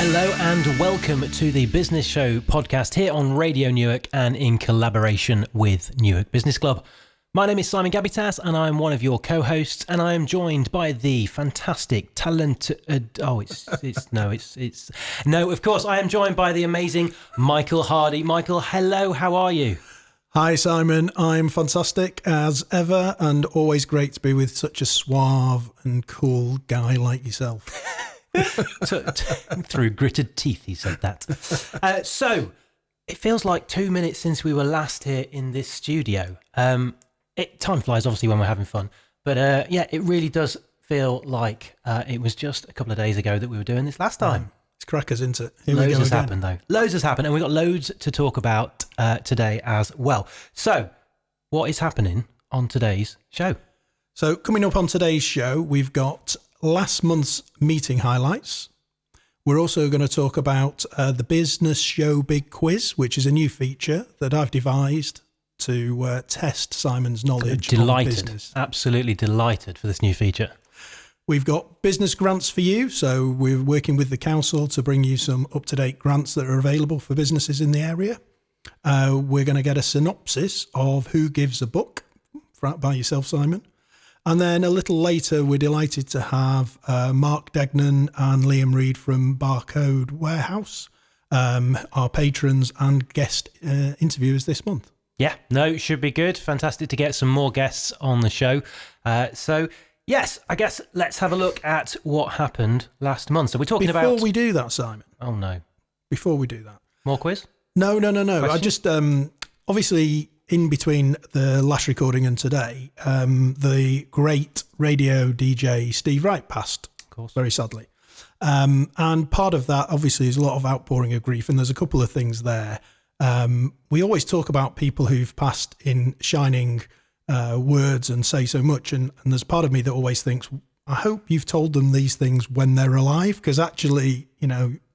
Hello and welcome to the Business Show podcast here on Radio Newark and in collaboration with Newark Business Club. My name is Simon Gabbitas and I'm one of your co-hosts, and I am joined by the fantastic of course I am joined by the amazing Michael Hardy. Michael, hello, how are you? Hi Simon, I'm fantastic as ever, and always great to be with such a suave and cool guy like yourself. Through gritted teeth he said that. So it feels like 2 minutes since we were last here in this studio. Time flies obviously when we're having fun, but it really does feel like it was just a couple of days ago that we were doing this last time. It's crackers, isn't it? Loads has happened though. Loads has happened, and we've got loads to talk about today as well. So what is happening on today's show? So coming up on today's show, we've got last month's meeting highlights. We're also going to talk about the Business Show Big Quiz, which is a new feature that I've devised to test Simon's knowledge on business. Absolutely delighted for this new feature. We've got business grants for you. So we're working with the council to bring you some up-to-date grants that are available for businesses in the area. We're going to get a synopsis of Who Gives a Book by yourself, Simon. And then a little later, we're delighted to have Mark Degnan and Liam Reid from Barcode Warehouse, our patrons and guest interviewers this month. Yeah, no, it should be good. Fantastic to get some more guests on the show. Yes, I guess let's have a look at what happened last month. So we're talking about... Before we do that, Simon. Oh, no. Before we do that. More quiz? No. Question? I just, obviously, in between the last recording and today, the great radio DJ Steve Wright passed, of course, very sadly. And part of that, obviously, is a lot of outpouring of grief, and there's a couple of things there. We always talk about people who've passed in shining words and say so much, and there's part of me that always thinks, I hope you've told them these things when they're alive, because actually,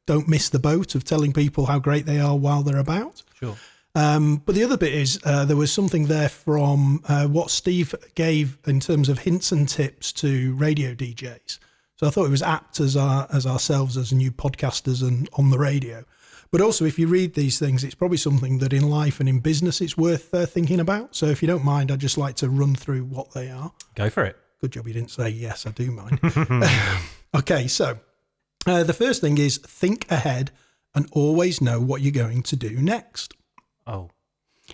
don't miss the boat of telling people how great they are while they're about. Sure. But the other bit is there was something there from what Steve gave in terms of hints and tips to radio DJs. So I thought it was apt as ourselves as new podcasters and on the radio. But also, if you read these things, it's probably something that in life and in business it's worth thinking about. So if you don't mind, I'd just like to run through what they are. Go for it. Good job you didn't say yes, I do mind. Okay, so the first thing is think ahead and always know what you're going to do next. Oh.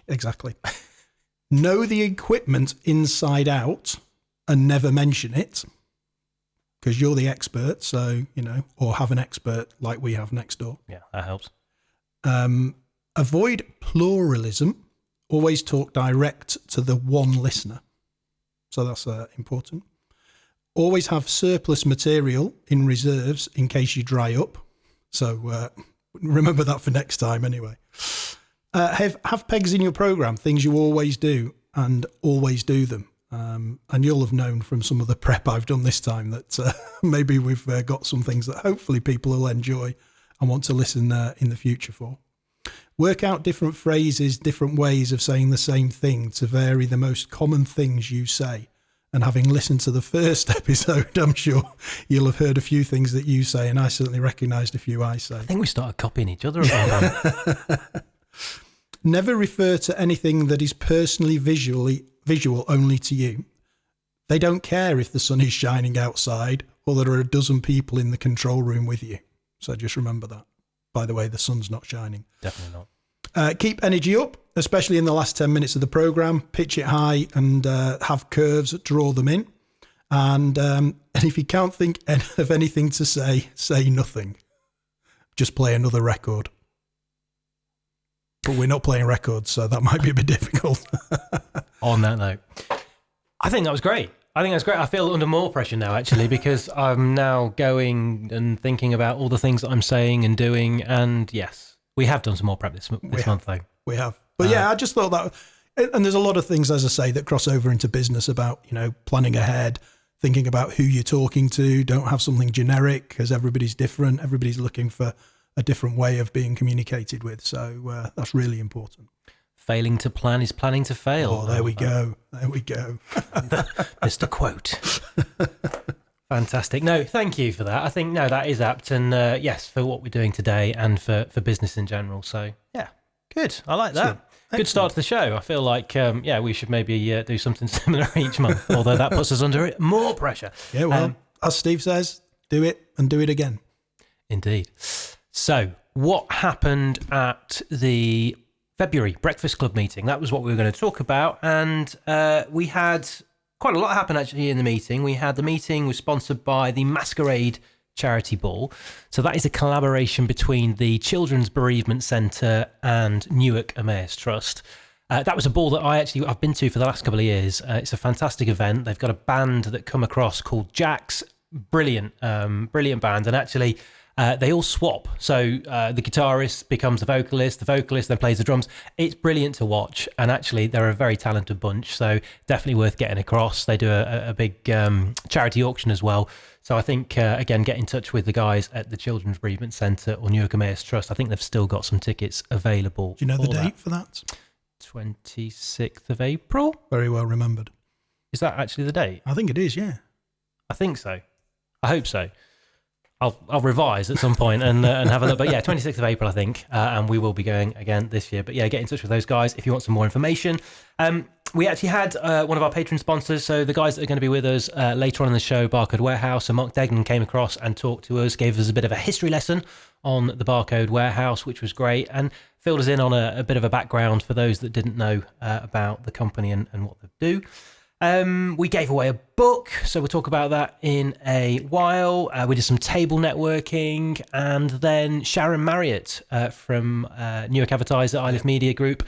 Exactly. Know the equipment inside out and never mention it, because you're the expert, so, or have an expert like we have next door. Yeah, that helps. Avoid pluralism. Always talk direct to the one listener. So that's important. Always have surplus material in reserves in case you dry up. So remember that for next time anyway. Have pegs in your program, things you always do, and always do them. And you'll have known from some of the prep I've done this time that maybe we've got some things that hopefully people will enjoy and want to listen in the future for. Work out different phrases, different ways of saying the same thing to vary the most common things you say. And having listened to the first episode, I'm sure you'll have heard a few things that you say, and I certainly recognised a few I say. I think we started copying each other about Never refer to anything that is personally visual only to you. They don't care if the sun is shining outside or there are a dozen people in the control room with you. So just remember that. By the way, the sun's not shining. Definitely not. Keep energy up, especially in the last 10 minutes of the programme. Pitch it high and have curves, draw them in. And if you can't think of anything to say nothing. Just play another record. But we're not playing records, so that might be a bit difficult. On that note, I think that was great. I feel under more pressure now, actually, because I'm now going and thinking about all the things that I'm saying and doing. And yes, we have done some more prep this month, though. We have. But I just thought that, and there's a lot of things, as I say, that cross over into business about, planning ahead, thinking about who you're talking to, don't have something generic because everybody's different. Everybody's looking for a different way of being communicated with. So that's really important. Failing to plan is planning to fail. Oh, there we go. There we go. Mr. Quote. Fantastic. No, thank you for that. I think, no, that is apt. And yes, for what we're doing today and for business in general. So, yeah, good. I like that. Excellent. Good start to the show. I feel like, we should maybe do something similar each month, although that puts us under more pressure. Yeah, well, as Steve says, do it and do it again. Indeed. So, what happened at the February Breakfast Club meeting? That was what we were going to talk about. And we had quite a lot happen actually in the meeting. The meeting was sponsored by the Masquerade Charity Ball. So that is a collaboration between the Children's Bereavement Centre and Newark Emmaus Trust. That was a ball that I've been to for the last couple of years. It's a fantastic event. They've got a band that come across called Jack's. Brilliant band. And actually, they all swap. So the guitarist becomes the vocalist then plays the drums. It's brilliant to watch. And actually, they're a very talented bunch. So definitely worth getting across. They do a big charity auction as well. So I think, again, get in touch with the guys at the Children's Bereavement Centre or Newark Emmaus Trust. I think they've still got some tickets available. Do you know the date for that? 26th of April. Very well remembered. Is that actually the date? I think it is, yeah. I think so. I hope so. I'll revise at some point and have a look. But yeah, 26th of April, I think. And we will be going again this year. But yeah, get in touch with those guys if you want some more information. We actually had one of our patron sponsors. So the guys that are going to be with us later on in the show, Barcode Warehouse, and Mark Degnan came across and talked to us, gave us a bit of a history lesson on the Barcode Warehouse, which was great, and filled us in on a bit of a background for those that didn't know about the company and what they do. We gave away a book, so we'll talk about that in a while. We did some table networking, and then Sharon Marriott from Newark Advertiser, Iliff Media Group,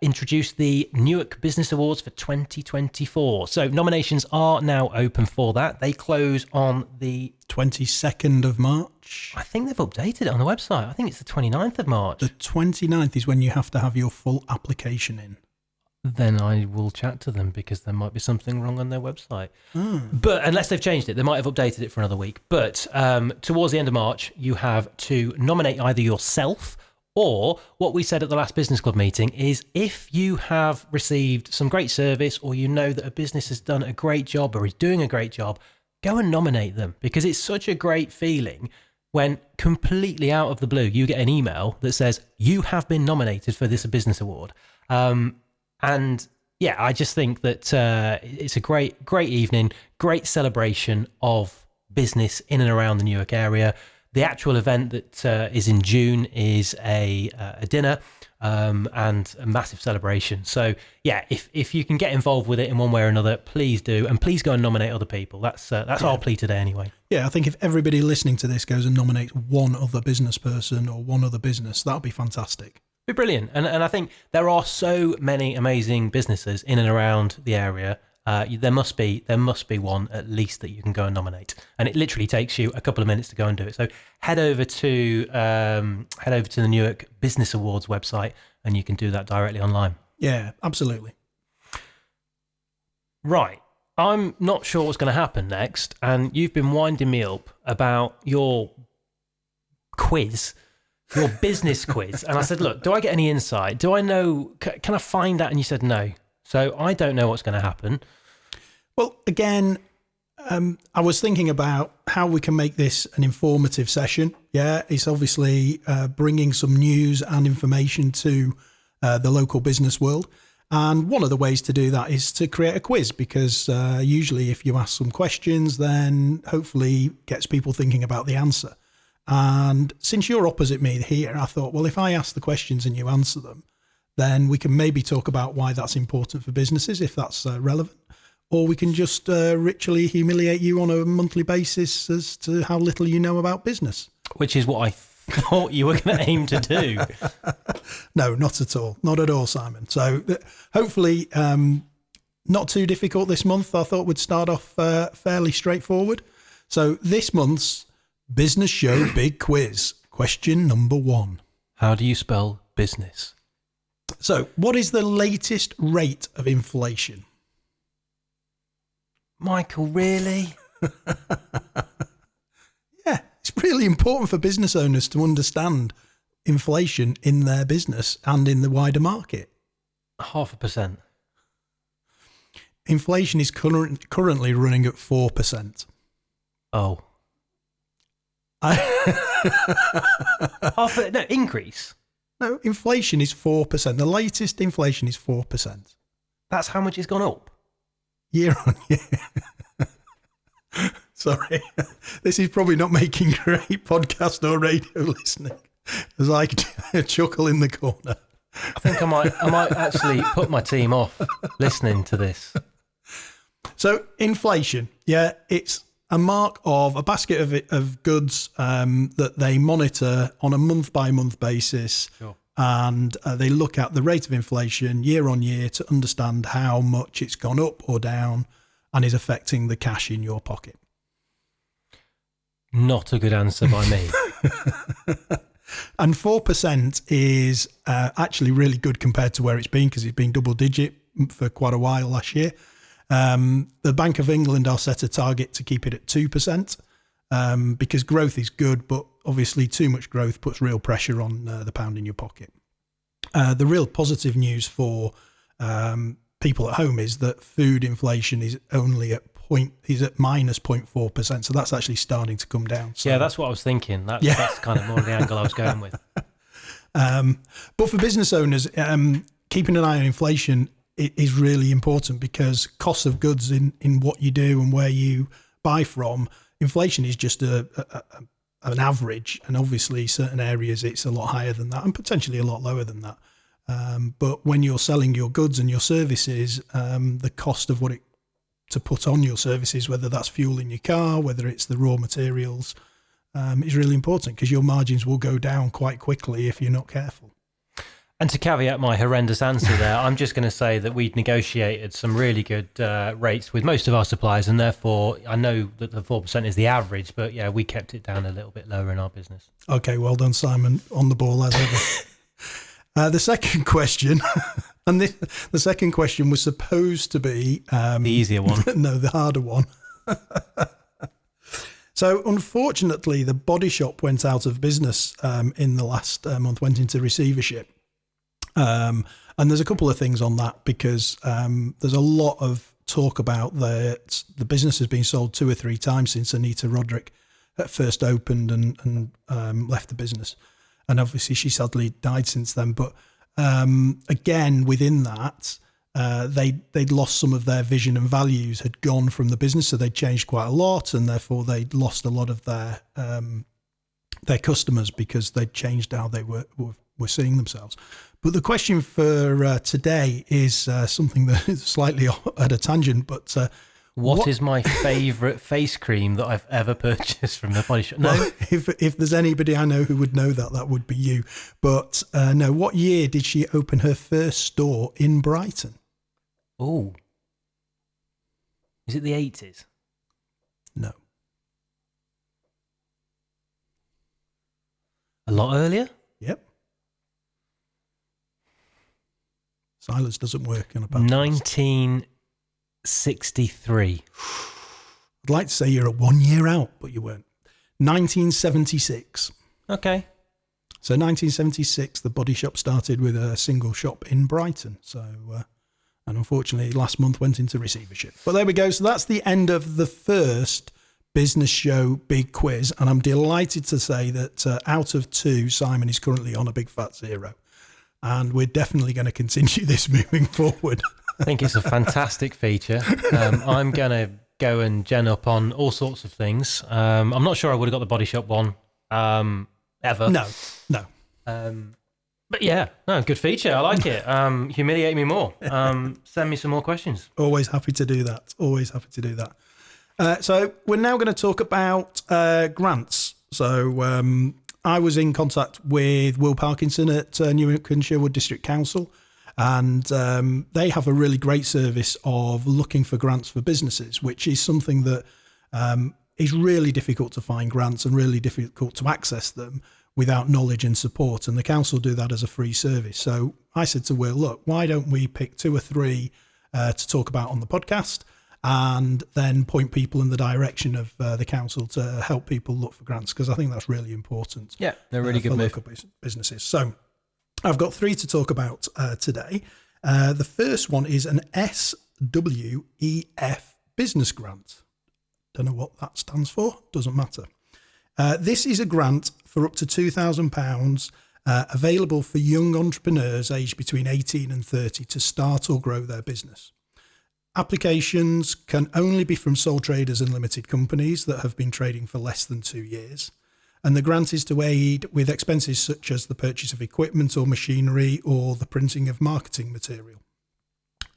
introduced the Newark Business Awards for 2024. So nominations are now open for that. They close on the 22nd of March. I think they've updated it on the website. I think it's the 29th of March. The 29th is when you have to have your full application in. Then I will chat to them because there might be something wrong on their website. But unless they've changed it, they might have updated it for another week. But towards the end of March, you have to nominate either yourself or what we said at the last business club meeting is if you have received some great service or you know that a business has done a great job or is doing a great job, go and nominate them because it's such a great feeling when completely out of the blue, you get an email that says you have been nominated for this business award. And yeah, I just think that it's a great evening, great celebration of business in and around the Newark area. The actual event that is in June is a dinner and a massive celebration. So yeah, if you can get involved with it in one way or another, please do, and please go and nominate other people. That's our plea today, anyway. Yeah, I think if everybody listening to this goes and nominates one other business person or one other business, that'll be fantastic. Be brilliant. And I think there are so many amazing businesses in and around the area. There must be one at least that you can go and nominate, and it literally takes you a couple of minutes to go and do it. So head over to the Newark Business Awards website, and you can do that directly online. Yeah, absolutely. Right, I'm not sure what's going to happen next, and you've been winding me up about your quiz. Your business quiz. And I said, look, do I get any insight? Do I know, can I find out? And you said no. So I don't know what's going to happen. Well, again, I was thinking about how we can make this an informative session. Yeah, it's obviously bringing some news and information to the local business world. And one of the ways to do that is to create a quiz because usually if you ask some questions, then hopefully gets people thinking about the answer. And since you're opposite me here, I thought, well, if I ask the questions and you answer them, then we can maybe talk about why that's important for businesses, if that's relevant. Or we can just ritually humiliate you on a monthly basis as to how little you know about business. Which is what I thought you were going to aim to do. No, not at all. Not at all, Simon. So hopefully not too difficult this month. I thought we'd start off fairly straightforward. So this month's Business Show Big Quiz. Question number 1. How do you spell business? So, what is the latest rate of inflation? Michael, really? Yeah, it's really important for business owners to understand inflation in their business and in the wider market. 0.5%. Inflation is currently running at 4%. Oh. No, increase. No, inflation is 4%. The latest inflation is 4%. That's how much it's gone up? Year on year. Sorry. This is probably not making great podcast or radio listening. There's like a chuckle in the corner. I think I might actually put my team off listening to this. So inflation, yeah, it's a mark of a basket of goods that they monitor on a month-by-month basis. Sure. And they look at the rate of inflation year on year to understand how much it's gone up or down and is affecting the cash in your pocket. Not a good answer by me. And 4% is actually really good compared to where it's been, because it's been double digit for quite a while last year. The Bank of England are set a target to keep it at 2%, because growth is good, but obviously too much growth puts real pressure on the pound in your pocket. The real positive news for people at home is that food inflation is only at minus 0.4%, so that's actually starting to come down. So, yeah, that's what I was thinking. That's kind of more the angle I was going with. But for business owners, keeping an eye on inflation is really important, because costs of goods in what you do and where you buy from, inflation is just an average, and obviously certain areas it's a lot higher than that and potentially a lot lower than that. But when you're selling your goods and your services, the cost of what it to put on your services, whether that's fuel in your car, whether it's the raw materials, is really important, because your margins will go down quite quickly if you're not careful. And to caveat my horrendous answer there, I'm just going to say that we'd negotiated some really good rates with most of our suppliers, and therefore I know that the 4% is the average, but yeah, we kept it down a little bit lower in our business. Okay, well done, Simon, on the ball as ever. The second question, and the second question was supposed to be... the easier one. No, the harder one. So unfortunately, the Body Shop went out of business in the last month, went into receivership. And there's a couple of things on that, because there's a lot of talk about that the business has been sold 2 or 3 times since Anita Roderick first opened and left the business. And obviously she sadly died since then. But again, within that, they'd lost some of their vision and values had gone from the business. So they'd changed quite a lot, and therefore they'd lost a lot of their customers, because they'd changed how they were seeing themselves. But the question for today is something that is slightly at a tangent, but... What is my favourite face cream that I've ever purchased from the Body Shop? No? Well, if there's anybody I know who would know that would be you. But no, what year did she open her first store in Brighton? Oh. Is it the 80s? No. A lot earlier? Yep. Silence doesn't work in a podcast. 1963. I'd like to say you're at 1 year out, but you weren't. 1976. Okay. So 1976, the Body Shop started with a single shop in Brighton. So, and unfortunately, last month went into receivership. But there we go. So that's the end of the first business show big quiz. And I'm delighted to say that out of 2, Simon is currently on a big fat 0. And we're definitely going to continue this moving forward. I think it's a fantastic feature. I'm going to go and gen up on all sorts of things. I'm not sure I would have got the Body Shop one ever. No. But yeah, no, good feature. I like it. Humiliate me more. Send me some more questions. Always happy to do that. So we're now going to talk about grants. So I was in contact with Will Parkinson at Newark and Sherwood District Council. And they have a really great service of looking for grants for businesses, which is something that is really difficult to find grants and really difficult to access them without knowledge and support. And the council do that as a free service. So I said to Will, look, why don't we pick 2 or 3 to talk about on the podcast, and then point people in the direction of the council to help people look for grants, because I think that's really important. Yeah, they're really good local businesses. So I've got 3 to talk about today. The first one is an SWEF business grant. Don't know what that stands for. Doesn't matter. This is a grant for up to £2,000 available for young entrepreneurs aged between 18 and 30 to start or grow their business. Applications can only be from sole traders and limited companies that have been trading for less than 2 years. And the grant is to aid with expenses such as the purchase of equipment or machinery or the printing of marketing material.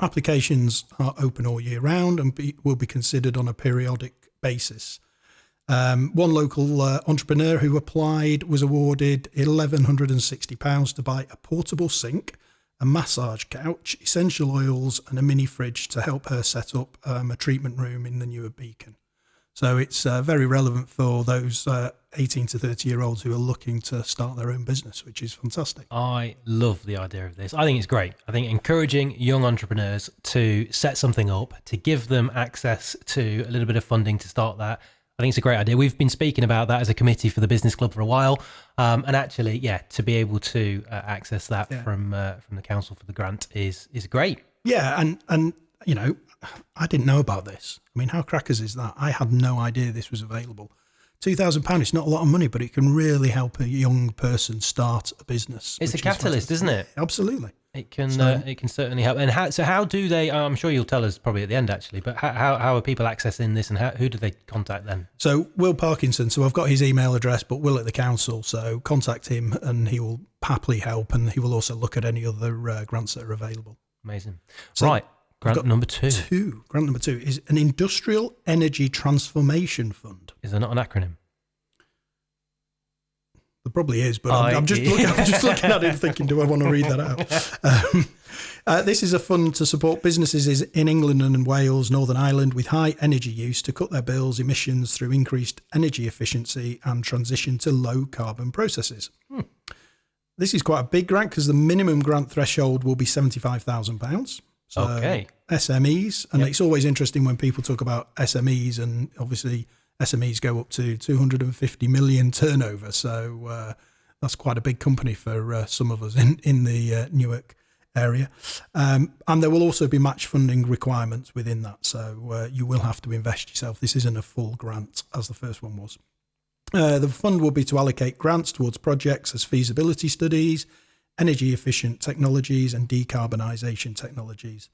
Applications are open all year round and will be considered on a periodic basis. One local entrepreneur who applied was awarded £1,160 to buy a portable sink, a massage couch, essential oils and a mini fridge to help her set up a treatment room in the Newark Beacon. So it's very relevant for those 18 to 30-year-olds who are looking to start their own business, which is fantastic. I love the idea of this. I think it's great. I think encouraging young entrepreneurs to set something up, to give them access to a little bit of funding to start that, I think it's a great idea. We've been speaking about that as a committee for the business club for a while. And actually, to be able to access that from the council for the grant is great. Yeah, and you know, I didn't know about this. I mean, how crackers is that? I had no idea this was available. £2,000, it's not a lot of money, but it can really help a young person start a business. It's a catalyst, isn't it? Absolutely. It can certainly help. And how do they? I'm sure you'll tell us probably at the end actually. But how are people accessing this, and who do they contact then? So Will Parkinson. So I've got his email address, but Will at the council. So contact him, and he will happily help, and he will also look at any other grants that are available. Amazing. So right. Grant number two. Grant number 2 is an Industrial Energy Transformation Fund. Is there not an acronym? There probably is, but I'm just looking at it and thinking, do I want to read that out? This is a fund to support businesses in England and Wales, Northern Ireland, with high energy use to cut their bills, emissions through increased energy efficiency and transition to low carbon processes. This is quite a big grant because the minimum grant threshold will be £75,000. So okay. SMEs, and it's always interesting when people talk about SMEs, and obviously SMEs go up to 250 million turnover. So that's quite a big company for some of us in the Newark area. And there will also be match funding requirements within that. So you will have to invest yourself. This isn't a full grant as the first one was. The fund will be to allocate grants towards projects as feasibility studies, energy efficient technologies and decarbonisation technologies.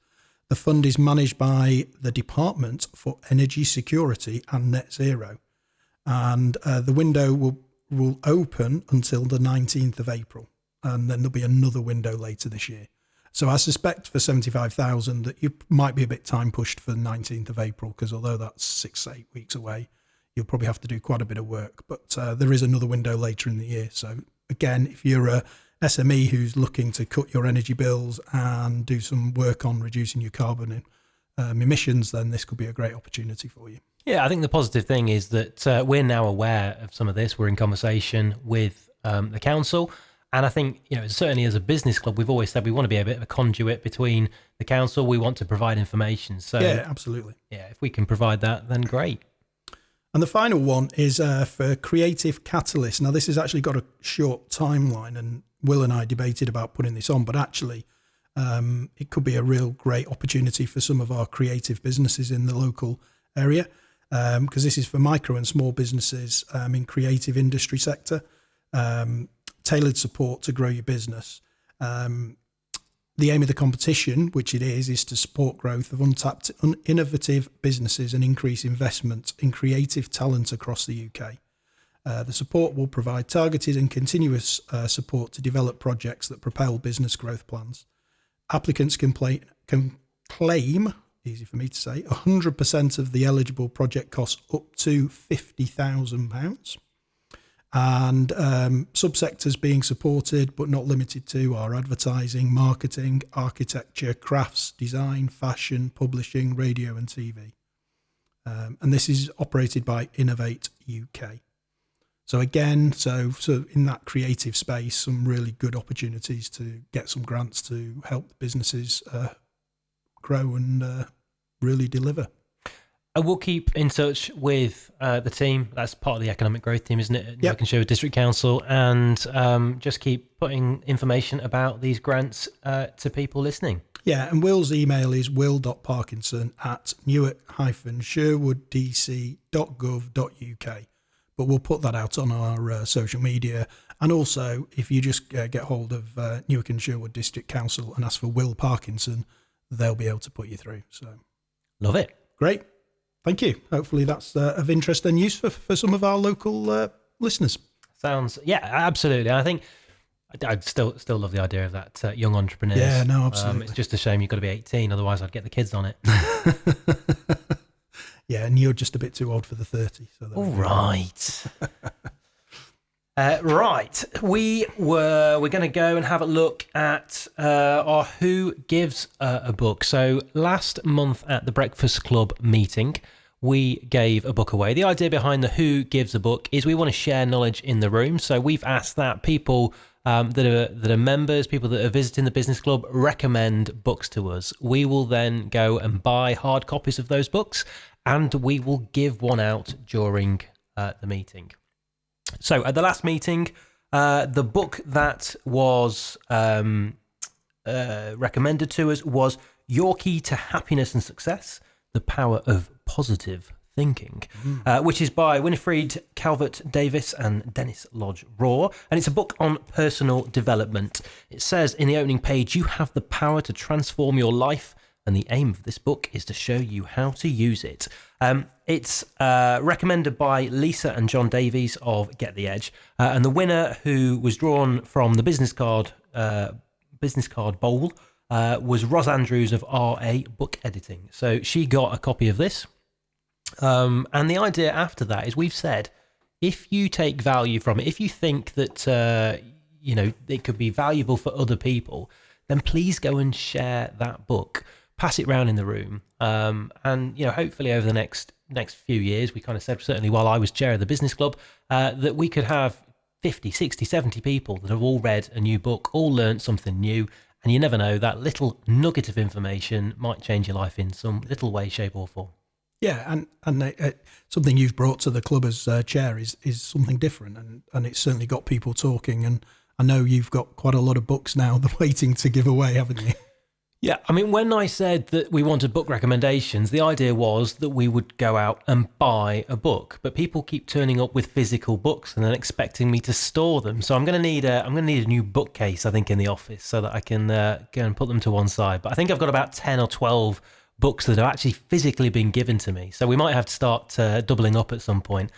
The fund is managed by the Department for Energy Security and Net Zero, and the window will open until the 19th of April, and then there'll be another window later this year. So I suspect for 75,000 that you might be a bit time pushed for the 19th of April, because although that's 6 to 8 weeks away, you'll probably have to do quite a bit of work. But there is another window later in the year. So again, if you're a SME who's looking to cut your energy bills and do some work on reducing your carbon emissions, then this could be a great opportunity for you. Yeah, I think the positive thing is that we're now aware of some of this. We're in conversation with the council. And I think, certainly as a business club, we've always said we want to be a bit of a conduit between the council. We want to provide information. So yeah, absolutely. Yeah, if we can provide that, then great. And the final one is for Creative Catalyst. Now, this has actually got a short timeline, and Will and I debated about putting this on, but actually it could be a real great opportunity for some of our creative businesses in the local area, because this is for micro and small businesses in creative industry sector, tailored support to grow your business. The aim of the competition, which it is to support growth of untapped, innovative businesses and increase investment in creative talent across the UK. The support will provide targeted and continuous support to develop projects that propel business growth plans. Applicants can claim, easy for me to say, 100% of the eligible project costs up to £50,000. And subsectors being supported but not limited to are advertising, marketing, architecture, crafts, design, fashion, publishing, radio and TV. And this is operated by Innovate UK. So again, so in that creative space, some really good opportunities to get some grants to help the businesses grow and really deliver. We'll keep in touch with the team. That's part of the economic growth team, isn't it? Newark and Sherwood District Council, and just keep putting information about these grants to people listening. Yeah, and Will's email is will.parkinson@newark-sherwooddc.gov.uk. But we'll put that out on our social media. And also, if you just get hold of Newark and Sherwood District Council and ask for Will Parkinson, they'll be able to put you through. So, love it. Great. Thank you. Hopefully that's of interest and use for some of our local listeners. Sounds, yeah, absolutely. I think I'd still love the idea of that young entrepreneurs. Yeah, no, absolutely. It's just a shame you've got to be 18, otherwise I'd get the kids on it. Yeah, and you're just a bit too old for the 30. So all right. Right, we're going to go and have a look at our Who Gives a book. So last month at the Breakfast Club meeting, we gave a book away. The idea behind the Who Gives a Book is we want to share knowledge in the room. So we've asked that people that are members, people that are visiting the business club, recommend books to us. We will then go and buy hard copies of those books, and we will give one out during the meeting. So at the last meeting, the book that was recommended to us was Your Key to Happiness and Success, The Power of Positive Thinking, which is by Winifred Calvert-Davis and Dennis Lodge-Raw, and it's a book on personal development. It says in the opening page, you have the power to transform your life, and the aim of this book is to show you how to use it. It's recommended by Lisa and John Davies of Get the Edge, and the winner, who was drawn from the business card bowl, was Ros Andrews of RA Book Editing. So she got a copy of this. And the idea after that is we've said, if you take value from it, if you think that, it could be valuable for other people, then please go and share that book, pass it around in the room. And, hopefully over the next few years, we kind of said, certainly while I was chair of the business club, that we could have 50, 60, 70 people that have all read a new book, all learnt something new. And you never know, that little nugget of information might change your life in some little way, shape or form. Yeah, and something you've brought to the club as chair is something different, and it's certainly got people talking. And I know you've got quite a lot of books now waiting to give away, haven't you? Yeah, I mean, when I said that we wanted book recommendations, the idea was that we would go out and buy a book, but people keep turning up with physical books and then expecting me to store them. So I'm going to need a new bookcase, I think, in the office so that I can go and put them to one side. But I think I've got about 10 or 12 books that have actually physically been given to me. So we might have to start doubling up at some point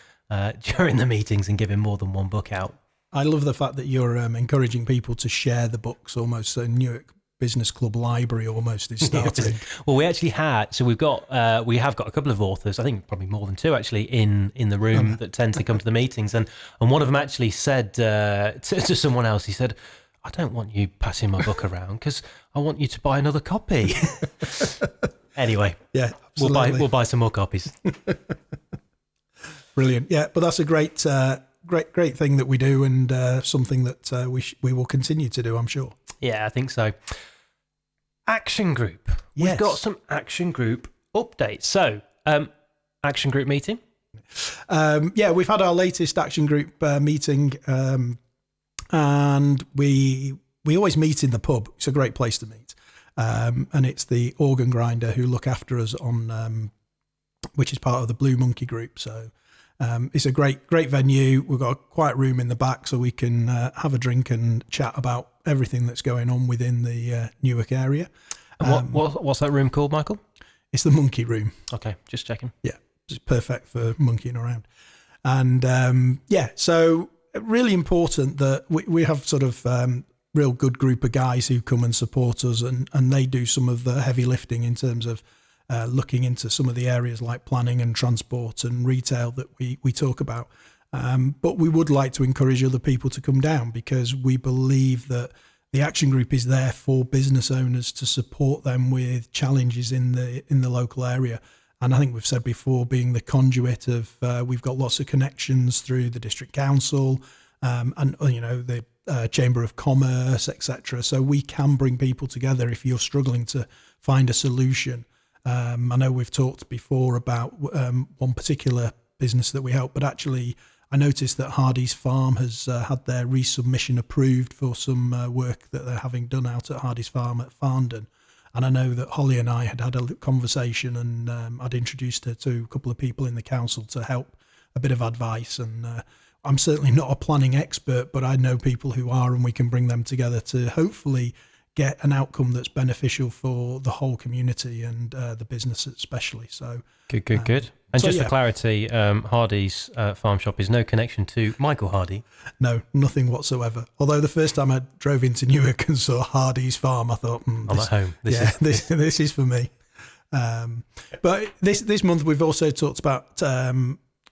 during the meetings and giving more than one book out. I love the fact that you're encouraging people to share the books almost. So Newark Business Club library almost is starting. Well, we actually had, so we have got a couple of authors, I think probably more than two actually, in the room that tend to come to the meetings. And one of them actually said to someone else, he said, I don't want you passing my book around because I want you to buy another copy. Anyway, yeah, we'll buy some more copies. Brilliant. Yeah, but that's a great thing that we do, and something that we will continue to do, I'm sure. Yeah, I think so. Action group. Yes. We've got some action group updates. So, action group meeting. We've had our latest action group meeting, and we always meet in the pub. It's a great place to meet. And it's the organ grinder who look after us on, which is part of the Blue Monkey group. So it's a great venue. We've got a quiet room in the back so we can have a drink and chat about everything that's going on within the Newark area. And what's that room called, Michael? It's the Monkey Room. Okay, just checking. Yeah, it's perfect for monkeying around. And so really important that we have sort of real good group of guys who come and support us, and they do some of the heavy lifting in terms of looking into some of the areas like planning and transport and retail that we talk about. But we would like to encourage other people to come down, because we believe that the action group is there for business owners to support them with challenges in the local area. And I think we've said before, being the conduit of, we've got lots of connections through the district council, and the Chamber of Commerce, etc. So we can bring people together if you're struggling to find a solution. I know we've talked before about one particular business that we help, but actually I noticed that Hardy's Farm has had their resubmission approved for some work that they're having done out at Hardy's Farm at Farndon. And I know that Holly and I had a conversation, and I'd introduced her to a couple of people in the council to help a bit of advice. And I'm certainly not a planning expert, but I know people who are, and we can bring them together to hopefully get an outcome that's beneficial for the whole community and the business especially. So good. And so, just for clarity, Hardy's farm shop is no connection to Michael Hardy. No, nothing whatsoever. Although the first time I drove into Newark and saw Hardy's farm, I thought, I'm at home. This is for me. But this month we've also talked about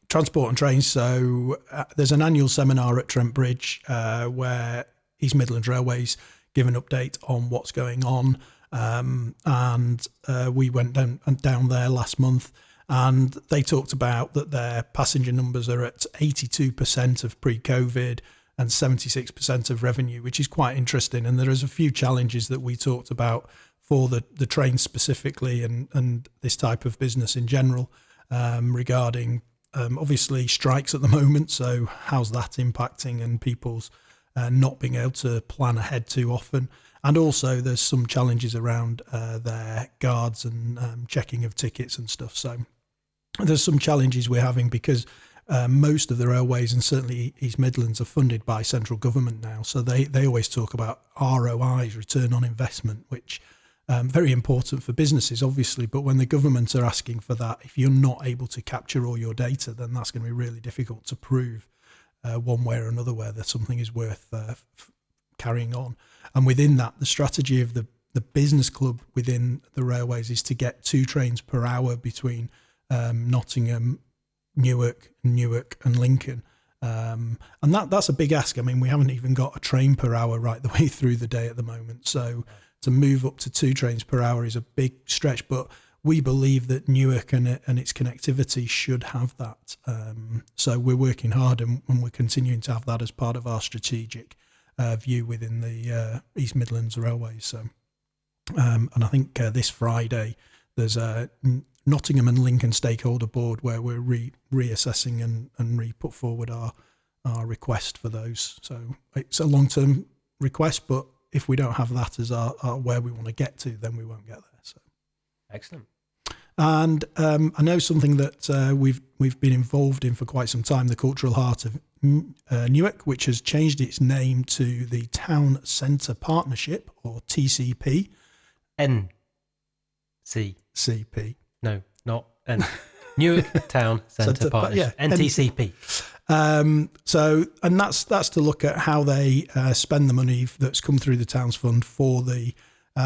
transport and trains. So there's an annual seminar at Trent Bridge where East Midlands Railways give an update on what's going on. And we went down there last month, and they talked about that their passenger numbers are at 82% of pre-COVID and 76% of revenue, which is quite interesting. And there is a few challenges that we talked about for the train specifically and this type of business in general, regarding obviously strikes at the moment. So how's that impacting, and people's not being able to plan ahead too often. And also there's some challenges around their guards and checking of tickets and stuff. So there's some challenges we're having because most of the railways, and certainly East Midlands, are funded by central government now. So they always talk about ROIs, return on investment, which very important for businesses, obviously. But when the government are asking for that, if you're not able to capture all your data, then that's going to be really difficult to prove one way or another whether something is worth carrying on. And within that, the strategy of the business club within the railways is to get 2 trains per hour between Nottingham, Newark and Lincoln. And that's a big ask. I mean, we haven't even got a train per hour right the way through the day at the moment. So to move up to 2 trains per hour is a big stretch, but we believe that Newark and its connectivity should have that. So we're working hard, and we're continuing to have that as part of our strategic view within the East Midlands Railways. So, and I think this Friday there's a Nottingham and Lincoln stakeholder board where we're reassessing and put forward our request for those. So it's a long-term request, but if we don't have that as our where we want to get to, then we won't get there. So excellent. And I know something that we've been involved in for quite some time, the Cultural Heart of Newark, which has changed its name to the Town Centre Partnership, or TCP. CP. No, not N. Newark Town Centre Partnership. NTCP. So, and that's to look at how they spend the money that's come through the Towns Fund for the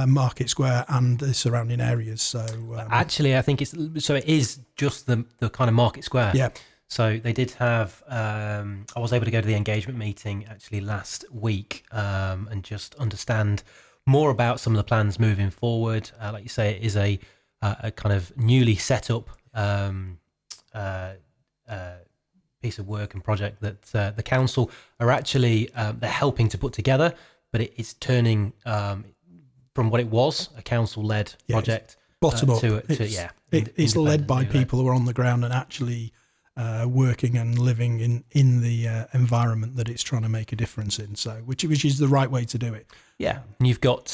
Market Square and the surrounding areas. So actually, I think it is just the kind of Market Square. Yeah. So they did have. I was able to go to the engagement meeting actually last week and just understand more about some of the plans moving forward. Like you say, it is a kind of newly set up piece of work and project that the council are actually they're helping to put together, but it's turning from what it was a council-led project bottom up. It's led by people who are on the ground and actually working and living in the environment that it's trying to make a difference in. So, which is the right way to do it. Yeah, and you've got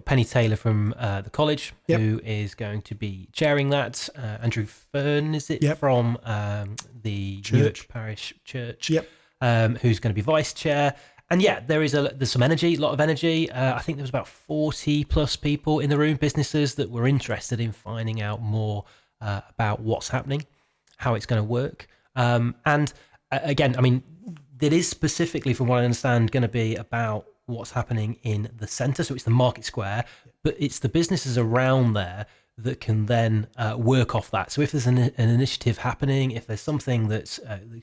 Penny Taylor from the college who is going to be chairing that. Andrew Fern, is it, from the Newark Parish Church? Yep. Who's going to be vice chair. And yeah, there's some energy, a lot of energy. I think there was about 40 plus people in the room, businesses that were interested in finding out more about what's happening, how it's going to work. And again, I mean, it is specifically, from what I understand, going to be about what's happening in the centre. So it's the Market Square, but it's the businesses around there that can then work off that. So if there's an initiative happening, if there's something that's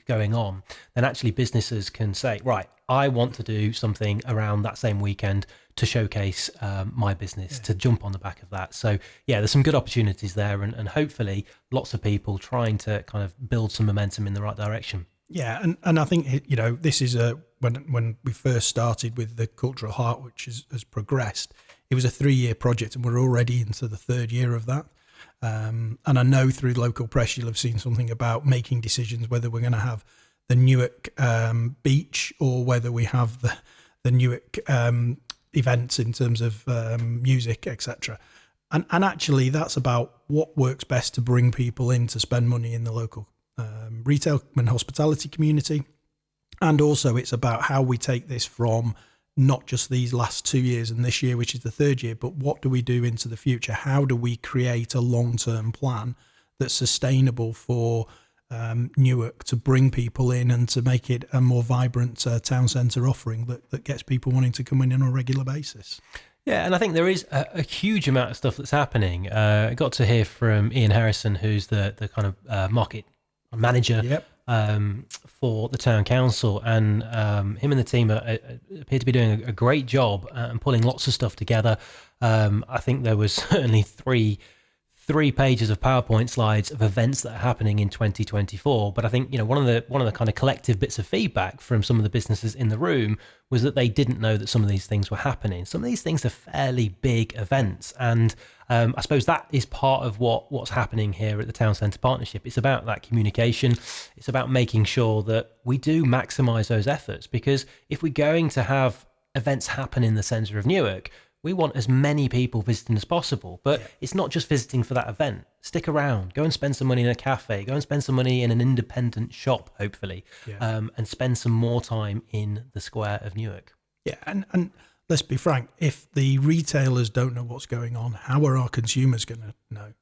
going on, then actually businesses can say, right, I want to do something around that same weekend to showcase my business, to jump on the back of that. So yeah, there's some good opportunities there, and hopefully lots of people trying to kind of build some momentum in the right direction. Yeah, and I think, this is when we first started with the Cultural Heart, which has progressed, it was a 3-year project, and we're already into the 3rd year of that. And I know through local press you'll have seen something about making decisions whether we're going to have the Newark beach or whether we have the Newark events in terms of music, etc. And actually, that's about what works best to bring people in to spend money in the local retail and hospitality community. And also it's about how we take this from not just these last 2 years and this year, which is the third year, but what do we do into the future? How do we create a long-term plan that's sustainable for Newark to bring people in and to make it a more vibrant town centre offering that gets people wanting to come in on a regular basis? Yeah, and I think there is a huge amount of stuff that's happening. I got to hear from Ian Harrison, who's the kind of market manager for the town council, and him and the team appear to be doing a great job and pulling lots of stuff together. I think there was certainly three pages of PowerPoint slides of events that are happening in 2024. But I think, one of the kind of collective bits of feedback from some of the businesses in the room was that they didn't know that some of these things were happening. Some of these things are fairly big events. And I suppose that is part of what's happening here at the Town Centre Partnership. It's about that communication. It's about making sure that we do maximise those efforts, because if we're going to have events happen in the centre of Newark, we want as many people visiting as possible, but it's not just visiting for that event. Stick around, go and spend some money in a cafe, go and spend some money in an independent shop, hopefully, and spend some more time in the square of Newark. Yeah, and let's be frank, if the retailers don't know what's going on, how are our consumers going to know?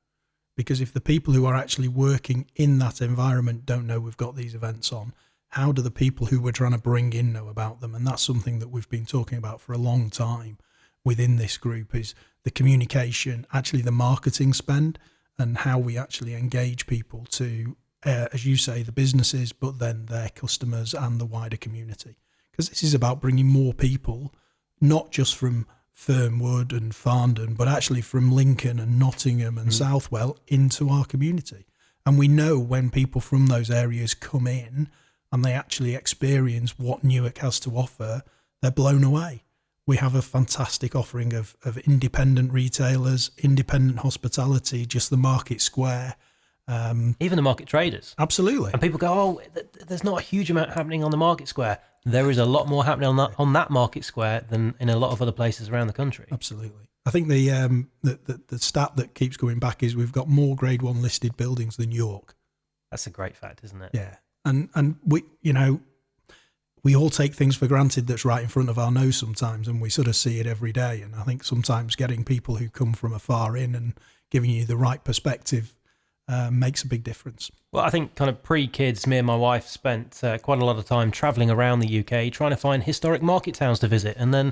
Because if the people who are actually working in that environment don't know we've got these events on, how do the people who we're trying to bring in know about them? And that's something that we've been talking about for a long time within this group, is the communication, actually the marketing spend, and how we actually engage people to, as you say, the businesses, but then their customers and the wider community. Because this is about bringing more people, not just from Fernwood and Farndon, but actually from Lincoln and Nottingham and Southwell into our community. And we know when people from those areas come in and they actually experience what Newark has to offer, they're blown away. We have a fantastic offering of independent retailers, independent hospitality, just the market square. Even the market traders. Absolutely. And people go, there's not a huge amount happening on the market square. There is a lot more happening on that market square than in a lot of other places around the country. Absolutely. I think the stat that keeps going back is we've got more Grade 1 listed buildings than York. That's a great fact, isn't it? Yeah. And we all take things for granted that's right in front of our nose sometimes, and we sort of see it every day. And I think sometimes getting people who come from afar in and giving you the right perspective makes a big difference. Well, I think kind of pre-kids, me and my wife spent quite a lot of time travelling around the UK trying to find historic market towns to visit, and then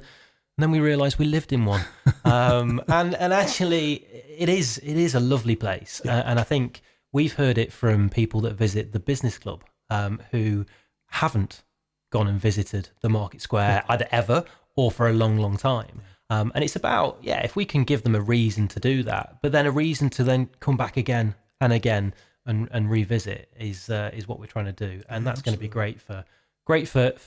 we realised we lived in one. And actually, it is a lovely place, and I think we've heard it from people that visit the business club who haven't gone and visited the market square either ever or for a long, long time. And it's about, if we can give them a reason to do that, but then a reason to then come back again and again and revisit is what we're trying to do. And that's going to be great for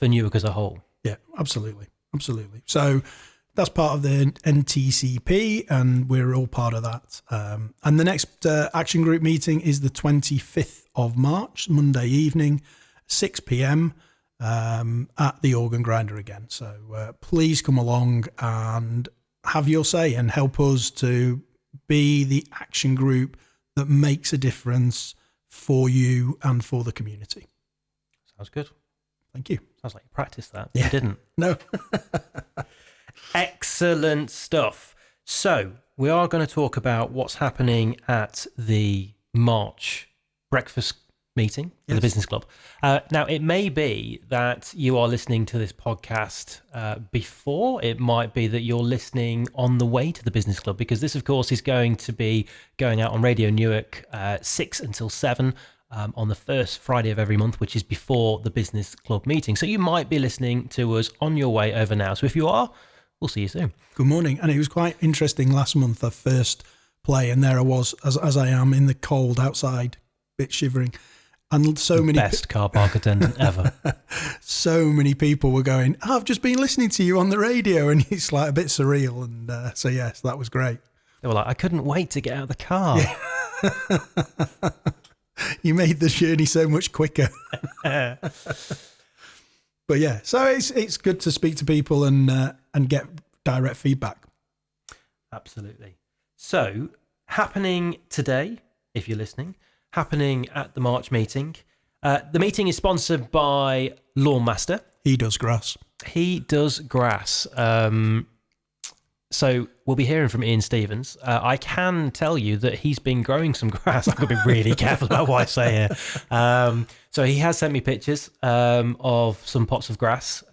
Newark as a whole. Yeah, absolutely. Absolutely. So that's part of the NTCP, and we're all part of that. And the next action group meeting is the 25th of March, Monday evening, 6 p.m, at the Organ Grinder again. So please come along and have your say and help us to be the action group that makes a difference for you and for the community. Sounds good. Thank you. Sounds like you practiced that. Yeah. You didn't. No. Excellent stuff. So we are going to talk about what's happening at the March breakfast meeting for the Business Club. Now, it may be that you are listening to this podcast before. It might be that you're listening on the way to the Business Club, because this, of course, is going to be going out on Radio Newark 6 until 7 on the first Friday of every month, which is before the Business Club meeting. So you might be listening to us on your way over now. So if you are, we'll see you soon. Good morning. And it was quite interesting last month, our first play, and there I was, as I am, in the cold outside, bit shivering. And so many best car park attendant ever. So many people were going, I've just been listening to you on the radio, and it's like a bit surreal. And so yes, that was great. They were like, I couldn't wait to get out of the car. Yeah. You made the journey so much quicker. But yeah, so it's good to speak to people and get direct feedback. Absolutely. So, happening today, if you're listening, happening at the March meeting. The meeting is sponsored by Lawnmaster. He does grass. He does grass. So we'll be hearing from Ian Stevens. I can tell you that he's been growing some grass. I've got to be really careful about what I say here. So he has sent me pictures of some pots of grass,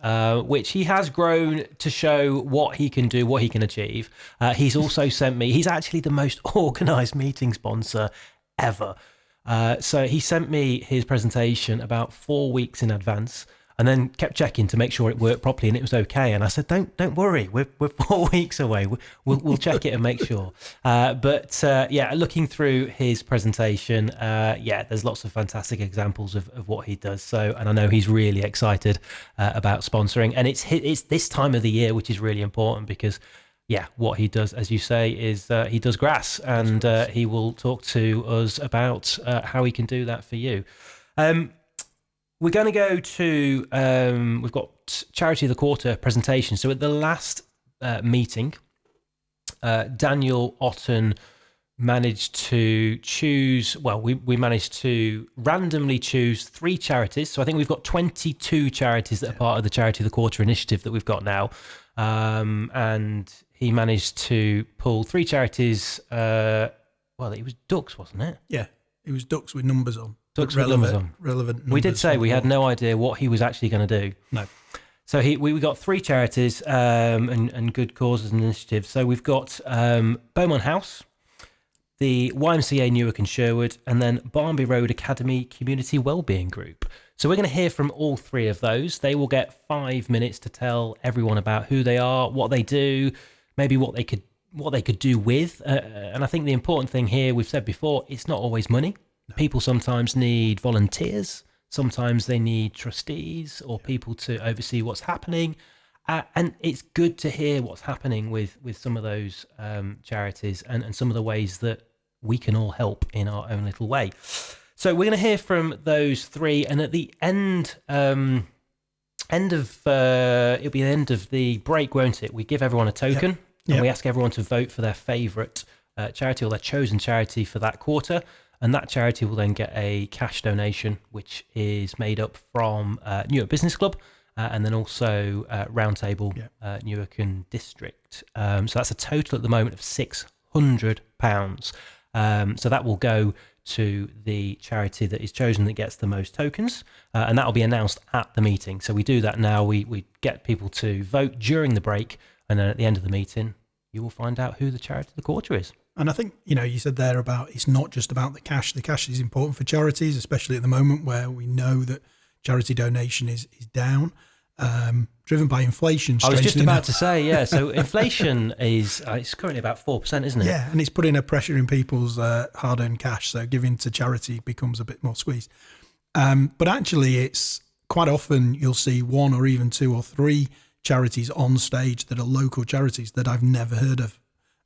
which he has grown to show what he can do, what he can achieve. He's also sent me, he's actually the most organised meeting sponsor ever. So he sent me his presentation about 4 weeks in advance, and then kept checking to make sure it worked properly and it was okay. And I said, don't worry, we're 4 weeks away. We'll check it and make sure. But looking through his presentation, there's lots of fantastic examples of what he does. So, and I know he's really excited about sponsoring. And it's this time of the year, which is really important because, what he does, as you say, is he does grass, and he will talk to us about how he can do that for you. We're going to go to, we've got Charity of the Quarter presentation. So at the last meeting, Daniel Otten managed to choose, we managed to randomly choose 3 charities. So I think we've got 22 charities that are part of the Charity of the Quarter initiative that we've got now. And he managed to pull 3 charities. It was ducks, wasn't it? Yeah, it was ducks with numbers on. Ducks with numbers on. Relevant numbers. We did say we had no idea what he was actually going to do. No. So we got 3 charities and good causes and initiatives. So we've got Beaumont House, the YMCA Newark and Sherwood, and then Barnby Road Academy Community Wellbeing Group. So we're going to hear from all 3 of those. They will get 5 minutes to tell everyone about who they are, what they do, maybe what they could do with. And I think the important thing here, we've said before, it's not always money. People sometimes need volunteers. Sometimes they need trustees or people to oversee what's happening. And it's good to hear what's happening with some of those charities and some of the ways that we can all help in our own little way. So we're going to hear from those 3. And at the end, it'll be the end of the break, won't it? We give everyone a token and we ask everyone to vote for their favourite charity or their chosen charity for that quarter. And that charity will then get a cash donation, which is made up from Newark Business Club and then also Roundtable Newark and District. So that's a total at the moment of £600. So that will go to the charity that is chosen that gets the most tokens. And that will be announced at the meeting. So we do that now. We get people to vote during the break. And then at the end of the meeting, you will find out who the charity of the quarter is. And I think, you said there about it's not just about the cash. The cash is important for charities, especially at the moment where we know that charity donation is down, driven by inflation. I was just about to say, so inflation is it's currently about 4%, isn't it? Yeah, and it's putting a pressure in people's hard-earned cash, so giving to charity becomes a bit more squeezed. But actually, it's quite often you'll see 1 or even 2 or 3 charities on stage that are local charities that I've never heard of.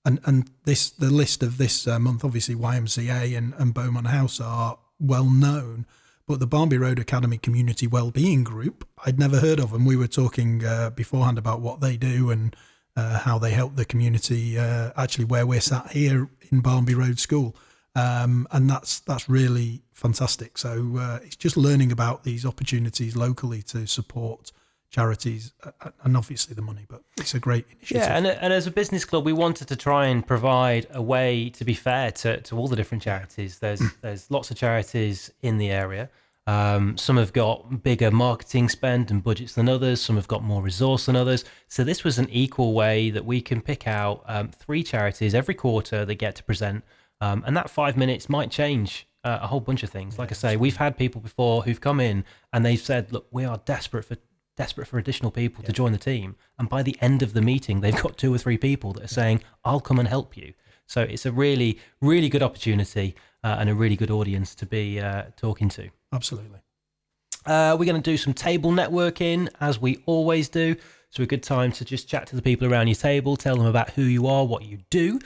And the list of this month, obviously YMCA and Beaumont House are well known, but the Barnby Road Academy Community Wellbeing Group, I'd never heard of, and we were talking beforehand about what they do and how they help the community, actually where we're sat here in Barnby Road School, and that's really fantastic. So it's just learning about these opportunities locally to support charities and obviously the money, but it's a great initiative. Yeah, and as a business club, we wanted to try and provide a way to be fair to all the different charities. There's lots of charities in the area. Some have got bigger marketing spend and budgets than others. Some have got more resource than others. So this was an equal way that we can pick out 3 charities every quarter that get to present. And that 5 minutes might change a whole bunch of things. Like I say, we've had people before who've come in and they've said, look, we are desperate for additional people to join the team. And by the end of the meeting, they've got 2 or 3 people that are saying, I'll come and help you. So it's a really, really good opportunity and a really good audience to be talking to. Absolutely. We're going to do some table networking, as we always do. So a good time to just chat to the people around your table, tell them about who you are, what you do.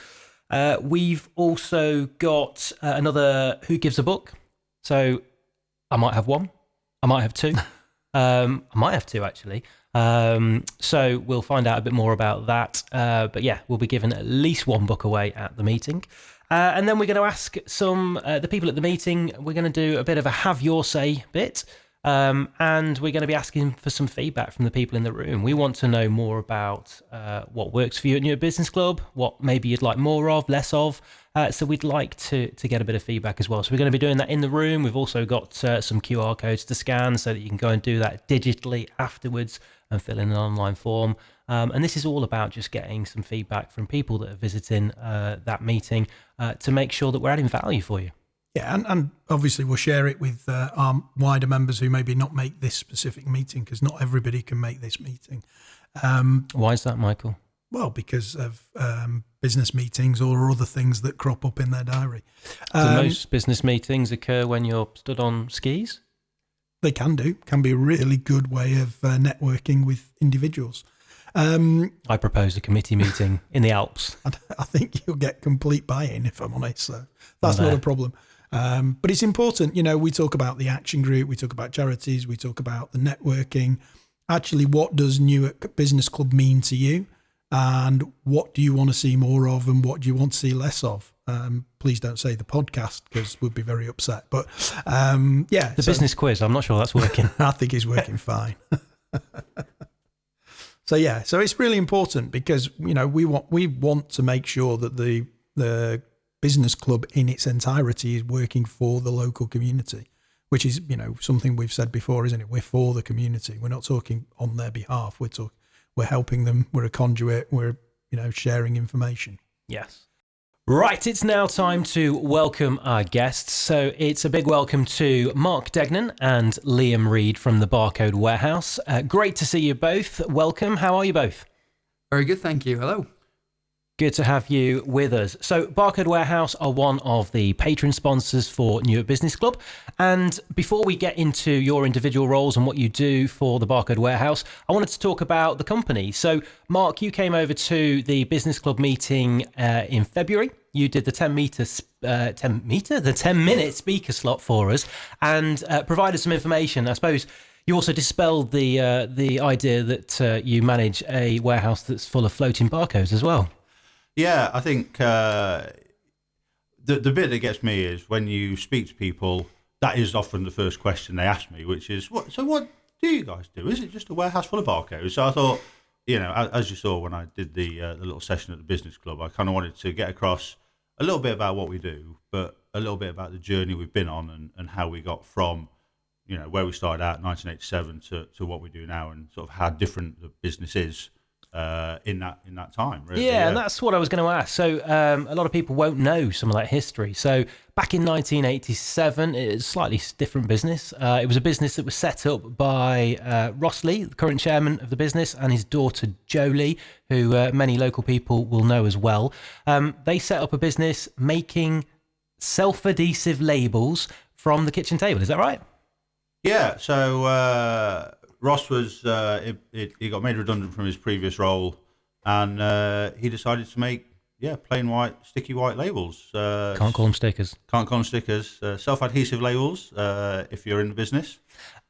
We've also got another Who Gives a Book. So I might have 1. I might have 2. I might have 2 actually. So we'll find out a bit more about that. But yeah, we'll be giving at least one book away at the meeting. And then we're going to ask the people at the meeting, we're going to do a bit of a have your say bit. And we're going to be asking for some feedback from the people in the room. We want to know more about what works for you at Newark Business Club, what maybe you'd like more of, less of. So we'd like to get a bit of feedback as well. So we're going to be doing that in the room. We've also got some QR codes to scan so that you can go and do that digitally afterwards and fill in an online form. And this is all about just getting some feedback from people that are visiting that meeting to make sure that we're adding value for you. Yeah, and obviously we'll share it with our wider members who maybe not make this specific meeting, because not everybody can make this meeting. Why is that, Michael? Well, because of business meetings or other things that crop up in their diary. Do most business meetings occur when you're stood on skis? They can be a really good way of networking with individuals. I propose a committee meeting in the Alps. I think you'll get complete buy-in, if I'm honest, so that's not a problem. But it's important, we talk about the action group, we talk about charities, we talk about the networking. Actually, what does Newark Business Club mean to you? And what do you want to see more of, and what do you want to see less of? Please don't say the podcast, because we'd be very upset. But yeah. The business quiz, I'm not sure that's working. I think it's working fine. So yeah, so it's really important, because we want to make sure that the business club in its entirety is working for the local community, which is something we've said before, isn't it? We're for the community. We're not talking on their behalf. We're helping them. We're a conduit. We're sharing information. Yes. Right, it's now time to welcome our guests. So it's a big welcome to Mark Degnan and Liam Reid from the Barcode Warehouse. Great to see you both. Welcome. How are you both? Very good, thank you. Hello. Good to have you with us. So Barcode Warehouse are one of the patron sponsors for Newark Business Club. And before we get into your individual roles and what you do for the Barcode Warehouse, I wanted to talk about the company. So Mark, you came over to the Business Club meeting in February. You did the 10-minute speaker slot for us and provided some information. I suppose you also dispelled the idea that you manage a warehouse that's full of floating barcodes as well. Yeah, I think the bit that gets me is when you speak to people, that is often the first question they ask me, which is, what do you guys do? Is it just a warehouse full of barcodes? So I thought, as you saw when I did the little session at the Business Club, I kind of wanted to get across a little bit about what we do, but a little bit about the journey we've been on and how we got from, where we started out in 1987 to what we do now, and sort of how different the business is in that time, really. Yeah, and that's what I was going to ask. So a lot of people won't know some of that history. So back in 1987, it was a slightly different business. It was a business that was set up by Ross Lee, the current chairman of the business, and his daughter Jolie, who many local people will know as well. They set up a business making self-adhesive labels from the kitchen table. Is that right? Yeah, so Ross was he got made redundant from his previous role, and he decided to make plain white sticky white labels. Can't call them stickers. Self-adhesive labels. If you're in the business.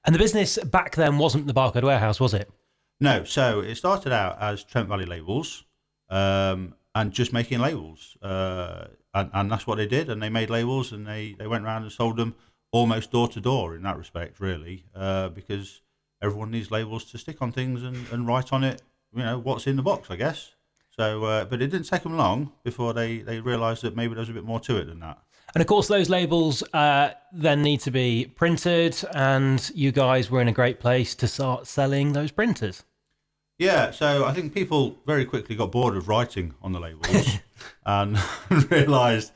And the business back then wasn't the Barcode Warehouse, was it? No. So it started out as Trent Valley Labels, and just making labels, and that's what they did. And they made labels, and they went around and sold them almost door to door in that respect, really, because everyone needs labels to stick on things and write on it, what's in the box, I guess. So, but it didn't take them long before they realised that maybe there was a bit more to it than that. And of course, those labels then need to be printed, and you guys were in a great place to start selling those printers. Yeah, so I think people very quickly got bored of writing on the labels and realised,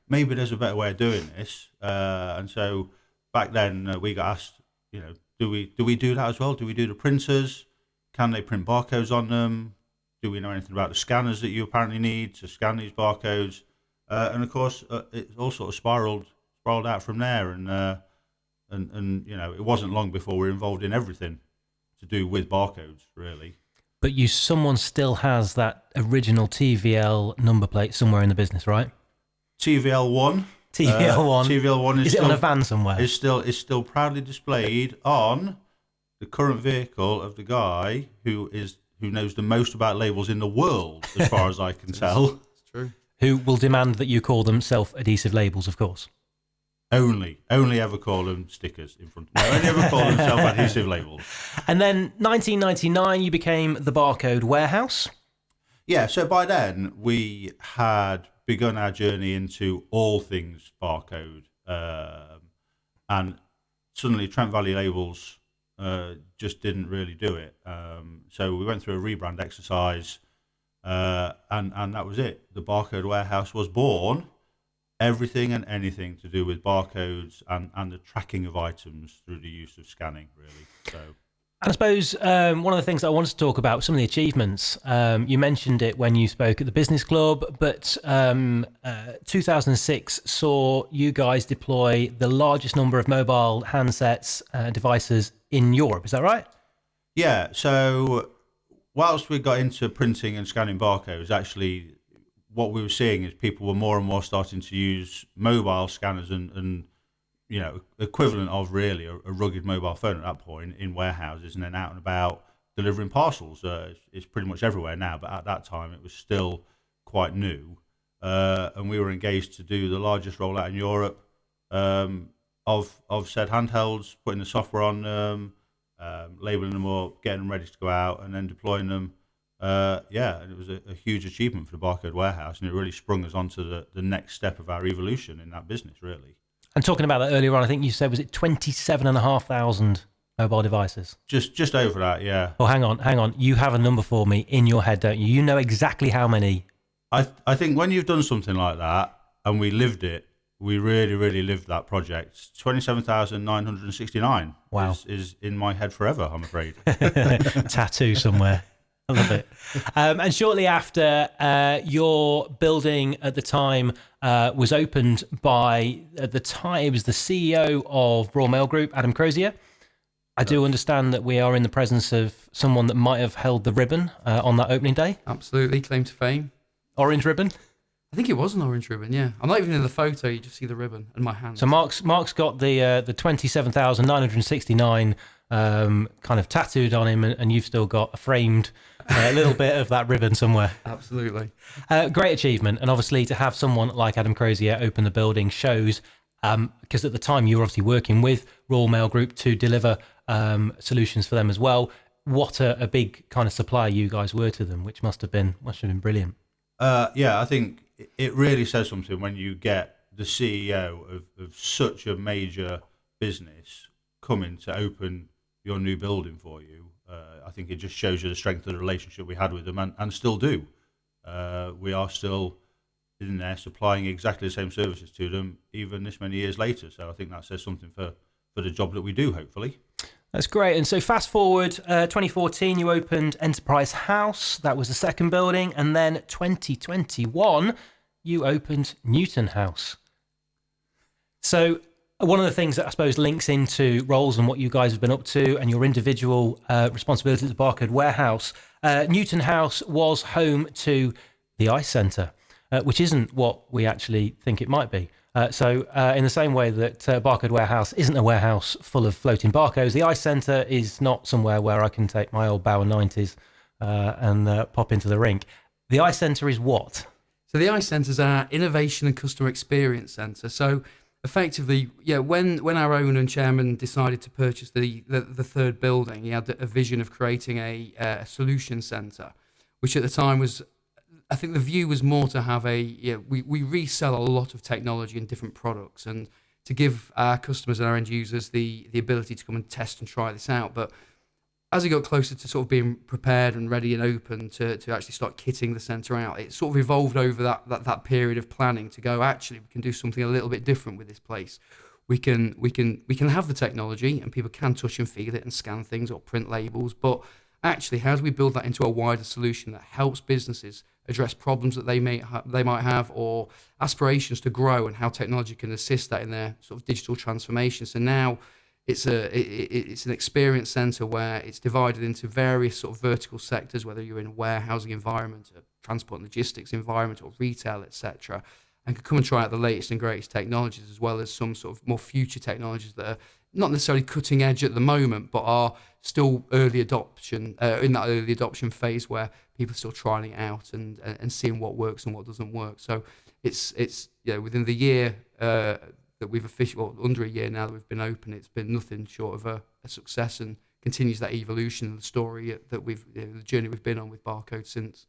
maybe there's a better way of doing this. And so back then we got asked, do we do that as well? Do we do the printers? Can they print barcodes on them? Do we know anything about the scanners that you apparently need to scan these barcodes? And of course, it all sort of spiraled out from there. And it wasn't long before we were involved in everything to do with barcodes, really. But someone still has that original TVL number plate somewhere in the business, right? TVL1. TVL1. TVL1 is it still on a van somewhere? Is still proudly displayed on the current vehicle of the guy who knows the most about labels in the world, as far as I can tell. It's true. Who will demand that you call them self-adhesive labels, of course. Only ever call them stickers in front. No, only ever call them self-adhesive labels. And then 1999, you became the Barcode Warehouse. Yeah, so by then we had begun our journey into all things barcode, and suddenly Trent Valley Labels just didn't really do it. So we went through a rebrand exercise, and that was it. The Barcode Warehouse was born. Everything and anything to do with barcodes and the tracking of items through the use of scanning, really. So. And I suppose one of the things I wanted to talk about, some of the achievements, you mentioned it when you spoke at the Business Club, but 2006 saw you guys deploy the largest number of mobile handsets devices in Europe. Is that right? Yeah, so whilst we got into printing and scanning barcodes, actually what we were seeing is people were more and more starting to use mobile scanners and equivalent of really a rugged mobile phone at that point in warehouses, and then out and about delivering parcels. It's pretty much everywhere now, but at that time it was still quite new. And we were engaged to do the largest rollout in Europe of said handhelds, putting the software on them, labeling them up, getting them ready to go out, and then deploying them. And it was a huge achievement for the Barcode Warehouse, and it really sprung us onto the next step of our evolution in that business, really. And talking about that earlier on, I think you said, was it 27,500 mobile devices? Just over that, yeah. Oh, hang on. You have a number for me in your head, don't you? You know exactly how many. I think when you've done something like that, and we lived it, we really, really lived that project. 27,969 wow. is in my head forever, I'm afraid. Tattoo somewhere. I love it. And shortly after, your building at the time was opened by, at the time, it was the CEO of Royal Mail Group, Adam Crozier. I do understand that we are in the presence of someone that might have held the ribbon on that opening day. Absolutely, claim to fame. Orange ribbon? I think it was an orange ribbon, yeah. I'm not even in the photo, you just see the ribbon and my hand. So Mark's got the 27,969 kind of tattooed on him, and you've still got a framed little bit of that ribbon somewhere. Absolutely. Great achievement, and obviously to have someone like Adam Crozier open the building shows, because at the time you were obviously working with Royal Mail Group to deliver solutions for them as well. What a big kind of supplier you guys were to them, which must have been brilliant. I think it really says something when you get the CEO of such a major business coming to open your new building for you. I think it just shows you the strength of the relationship we had with them and still do. We are still in there supplying exactly the same services to them even this many years later. So I think that says something for the job that we do, hopefully. That's great. And so fast forward, 2014, you opened Enterprise House. That was the second building. And then 2021, you opened Newton House. So one of the things that I suppose links into roles and what you guys have been up to and your individual responsibilities at the Barcode Warehouse, Newton House was home to the Ice Centre, which isn't what we actually think it might be. So in the same way that Barcode Warehouse isn't a warehouse full of floating barcodes, the Ice Centre is not somewhere where I can take my old Bauer 90s and pop into the rink. The Ice Centre is what? So the Ice Centre is our Innovation and Customer Experience Centre. So effectively, when our owner and chairman decided to purchase the third building, he had a vision of creating a solution centre, which at the time was, I think the view was more to have we resell a lot of technology and different products, and to give our customers and our end users the ability to come and test and try this out. But as it got closer to sort of being prepared and ready and open to actually start kitting the centre out, it sort of evolved over that period of planning to go, actually, we can do something a little bit different with this place. We can have the technology and people can touch and feel it and scan things or print labels, but actually, how do we build that into a wider solution that helps businesses address problems that they might have, or aspirations to grow, and how technology can assist that in their sort of digital transformation? So now it's an experience centre where it's divided into various sort of vertical sectors, whether you're in a warehousing environment, a transport and logistics environment, or retail, etc., and can come and try out the latest and greatest technologies, as well as some sort of more future technologies that are not necessarily cutting edge at the moment, but are still early adoption, in that early adoption phase where people are still trying it out and seeing what works and what doesn't work. So it's within the year that we've officially, well, under a year now that we've been open, it's been nothing short of a success, and continues that evolution of the story that the journey we've been on with Barcode since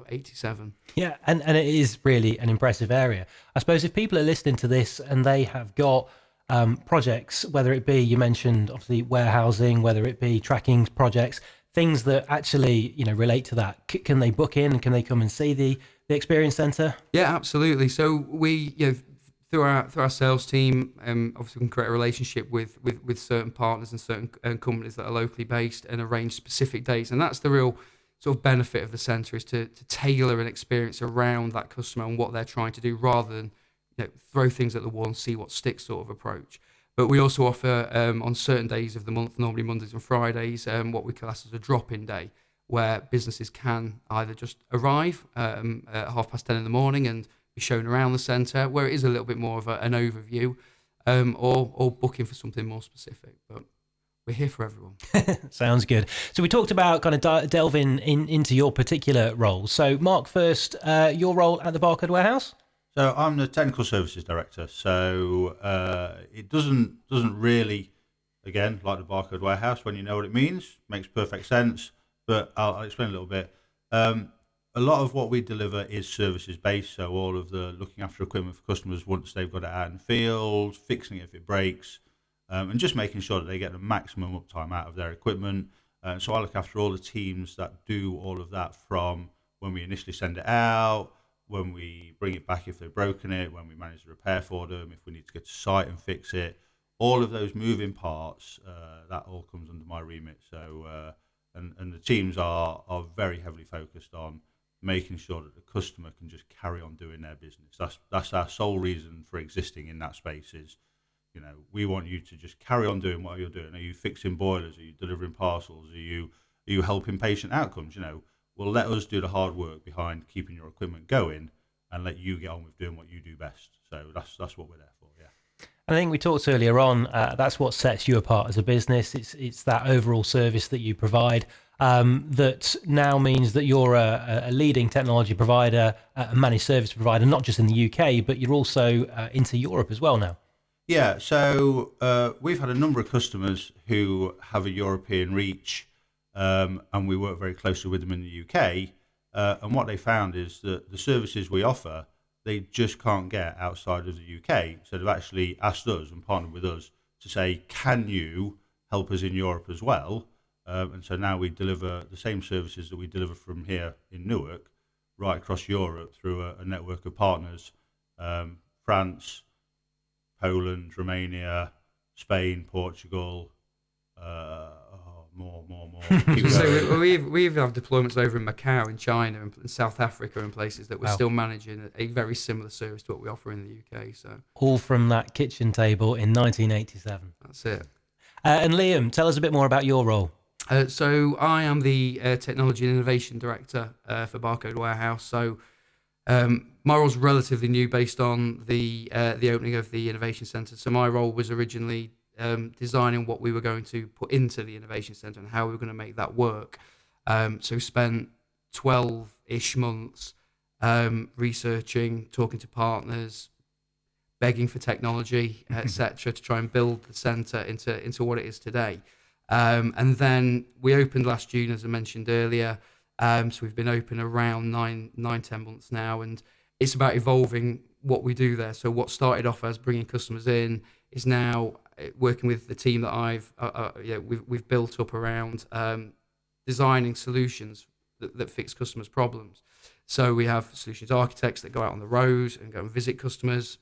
87. Yeah, and it is really an impressive area. I suppose if people are listening to this and they have got projects, whether it be, you mentioned obviously warehousing, whether it be tracking projects, things that actually relate to that, can they book in and can they come and see the experience centre? Yeah, absolutely. So we through our sales team, obviously we can create a relationship with certain partners and certain companies that are locally based and arrange specific days, and that's the real sort of benefit of the centre, is to tailor an experience around that customer and what they're trying to do, rather than throw things at the wall and see what sticks sort of approach. But we also offer on certain days of the month, normally Mondays and Fridays, what we class as a drop-in day, where businesses can either just arrive at 10:30 in the morning and be shown around the centre, where it is a little bit more of an overview, or booking for something more specific. But we're here for everyone. Sounds good. So we talked about kind of delving into your particular role. So Mark, first, your role at the Barcode Warehouse? So I'm the Technical Services Director. So it doesn't really, again, like the Barcode Warehouse, when you know what it means, makes perfect sense. But I'll explain a little bit. A lot of what we deliver is services based. So all of the looking after equipment for customers once they've got it out in the field, fixing it if it breaks, and just making sure that they get the maximum uptime out of their equipment. So I look after all the teams that do all of that, from when we initially send it out, when we bring it back if they've broken it, when we manage the repair for them, if we need to get to site and fix it, all of those moving parts, that all comes under my remit. So and the teams are very heavily focused on making sure that the customer can just carry on doing their business. That's our sole reason for existing in that space is, we want you to just carry on doing what you're doing. Are you fixing boilers? Are you delivering parcels? Are you helping patient outcomes? Well, let us do the hard work behind keeping your equipment going and let you get on with doing what you do best. So that's what we're there for, yeah. I think we talked earlier on, that's what sets you apart as a business. It's that overall service that you provide, that now means that you're a leading technology provider, a managed service provider, not just in the UK, but you're also into Europe as well now. Yeah, so we've had a number of customers who have a European reach, and we work very closely with them in the UK. And what they found is that the services we offer, they just can't get outside of the UK. So they've actually asked us and partnered with us to say, can you help us in Europe as well? And so now we deliver the same services that we deliver from here in Newark right across Europe through a network of partners, France, Poland, Romania, Spain, Portugal, more. So we have deployments over in Macau, in China, and South Africa, and places that we're still managing a very similar service to what we offer in the UK. So all from that kitchen table in 1987. That's it. And Liam, tell us a bit more about your role. So I am the Technology and Innovation Director for Barcode Warehouse. So my role's relatively new based on the opening of the Innovation Centre. So my role was originally designing what we were going to put into the Innovation Centre and how we were going to make that work. So we spent 12-ish months researching, talking to partners, begging for technology, etc., to try and build the centre into what it is today. And then we opened last June, as I mentioned earlier. So we've been open around 10 months now, and it's about evolving what we do there. So what started off as bringing customers in is now working with the team that we've built up around designing solutions that fix customers' problems. So we have solutions architects that go out on the road and go and visit customers,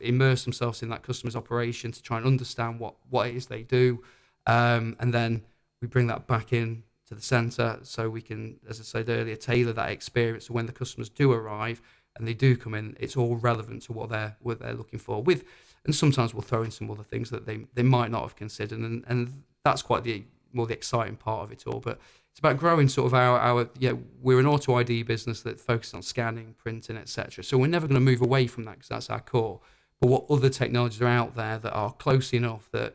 immerse themselves in that customer's operation to try and understand what it is they do. And then we bring that back in to the centre so we can, as I said earlier, tailor that experience so when the customers do arrive and they do come in, it's all relevant to what they're looking for. And sometimes we'll throw in some other things that they might not have considered, and that's quite the exciting part of it all. But it's about growing sort of our we're an auto ID business that focuses on scanning, printing, etc. So we're never going to move away from that because that's our core. But what other technologies are out there that are close enough that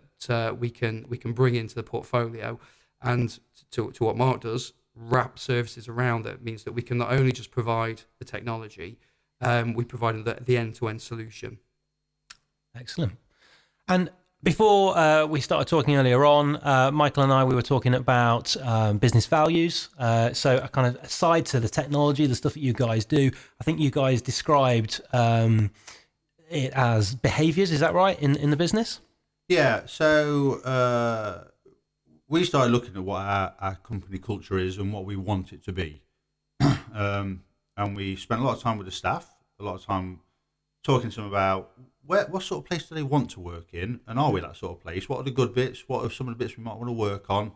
we can bring into the portfolio, and to what Mark does, wrap services around it. It means that we can not only just provide the technology, we provide the end-to-end solution. Excellent. And before we started talking earlier on, Michael and I, we were talking about business values. So kind of aside to the technology, the stuff that you guys do, I think you guys described it as behaviours. Is that right, in the business? Yeah. So we started looking at what our company culture is and what we want it to be. And we spent a lot of time with the staff, a lot of time talking to them about what sort of place do they want to work in, and are we that sort of place? What are the good bits? What are some of the bits we might want to work on?